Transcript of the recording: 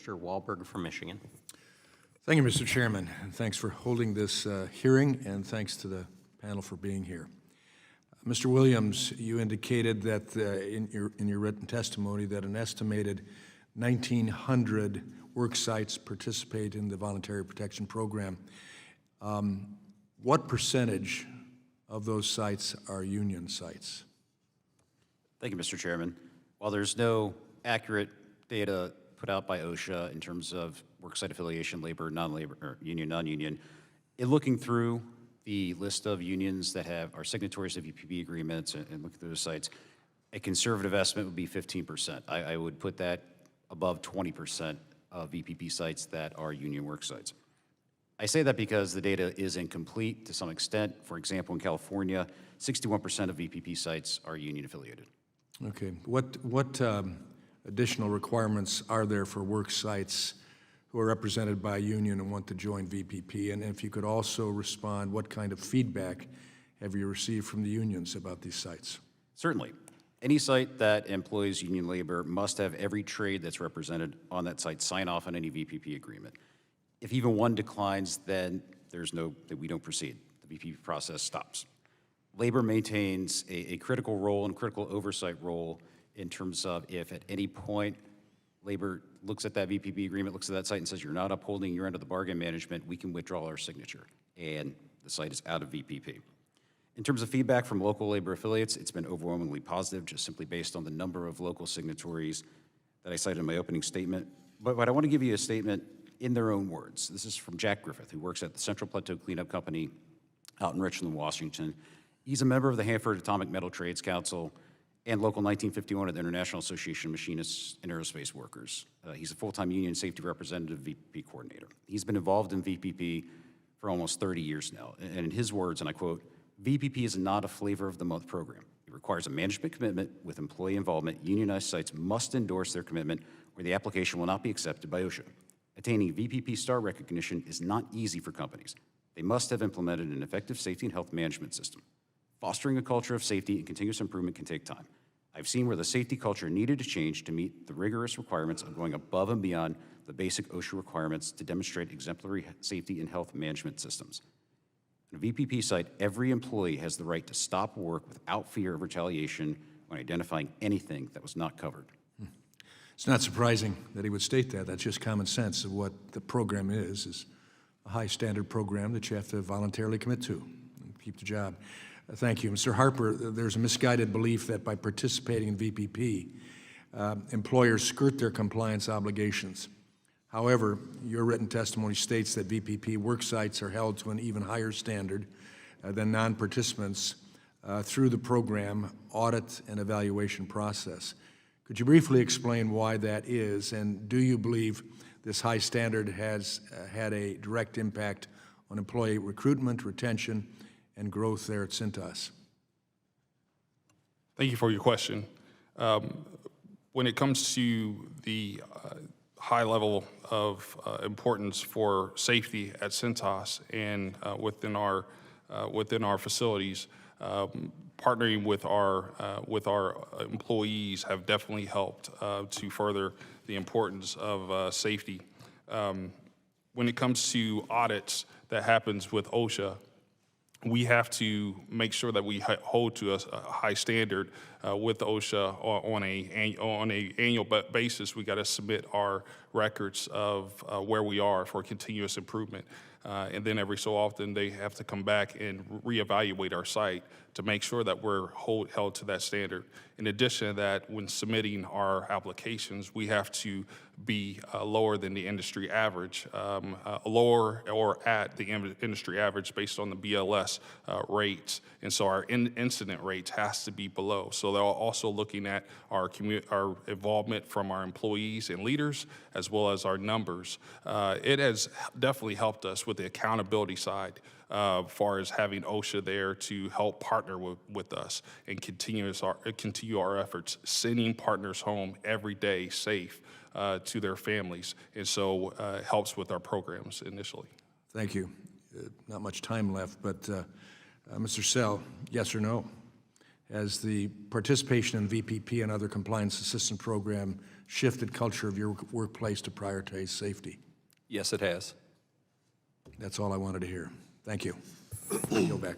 Mr. Walberg from Michigan. Thank you, Mr. Chairman, and thanks for holding this hearing, and thanks to the panel for being here. Mr. Williams, you indicated that in your written testimony that an estimated 1,900 work sites participate in the Voluntary Protection Program. What percentage of those sites are union sites? Thank you, Mr. Chairman. While there's no accurate data put out by OSHA in terms of worksite affiliation, labor, non-labor, or union, non-union, in looking through the list of unions that are signatories to VPP agreements and looking through those sites, a conservative estimate would be 15%. I would put that above 20% of VPP sites that are union work sites. I say that because the data is incomplete to some extent. For example, in California, 61% of VPP sites are union affiliated. Okay. What additional requirements are there for work sites who are represented by a union and want to join VPP? And if you could also respond, what kind of feedback have you received from the unions about these sites? Certainly. Any site that employs union labor must have every trade that's represented on that site sign off on any VPP agreement. If even one declines, then we don't proceed. The VPP process stops. Labor maintains a critical role and critical oversight role in terms of if at any point labor looks at that VPP agreement, looks at that site and says, you're not upholding your end of the bargain management, we can withdraw our signature, and the site is out of VPP. In terms of feedback from local labor affiliates, it's been overwhelmingly positive, just simply based on the number of local signatories that I cited in my opening statement. But I want to give you a statement in their own words. This is from Jack Griffith, who works at the Central Plateau Cleanup Company out in Richland, Washington. He's a member of the Hanford Atomic Metal Trades Council and Local 1951 of the International Association of Machinists and Aerospace Workers. He's a full-time union safety representative, VPP coordinator. He's been involved in VPP for almost 30 years now. And in his words, and I quote, VPP is not a flavor of the month program. It requires a management commitment with employee involvement. Unionized sites must endorse their commitment or the application will not be accepted by OSHA. Attaining VPP star recognition is not easy for companies. They must have implemented an effective safety and health management system. Fostering a culture of safety and continuous improvement can take time. I've seen where the safety culture needed to change to meet the rigorous requirements of going above and beyond the basic OSHA requirements to demonstrate exemplary safety and health management systems. On a VPP site, every employee has the right to stop work without fear of retaliation when identifying anything that was not covered. It's not surprising that he would state that. That's just common sense of what the program is a high standard program that you have to voluntarily commit to and keep the job. Thank you. Mr. Harper, there's a misguided belief that by participating in VPP, employers skirt their compliance obligations. However, your written testimony states that VPP work sites are held to an even higher standard than non-participants through the program audit and evaluation process. Could you briefly explain why that is, and do you believe this high standard has had a direct impact on employee recruitment, retention, and growth there at Cintas? Thank you for your question. When it comes to the high level of importance for safety at Cintas and within our facilities, partnering with our employees have definitely helped to further the importance of safety. When it comes to audits that happens with OSHA, we have to make sure that we hold to a high standard with OSHA on a annual basis. We got to submit our records of where we are for continuous improvement. And then every so often they have to come back and reevaluate our site to make sure that we're held to that standard. In addition to that, when submitting our applications, we have to be lower than the industry average, lower or at the industry average based on the BLS rates. And so our incident rates has to be below. So they're also looking at our involvement from our employees and leaders, as well as our numbers. It has definitely helped us with the accountability side, as far as having OSHA there to help partner with us and continue our efforts, sending partners home every day safe to their families, and so helps with our programs initially. Thank you. Not much time left, but Mr. Sell, yes or no? Has the participation in VPP and other compliance assistance program shifted culture of your workplace to prioritize safety? Yes, it has. That's all I wanted to hear. Thank you. Go back.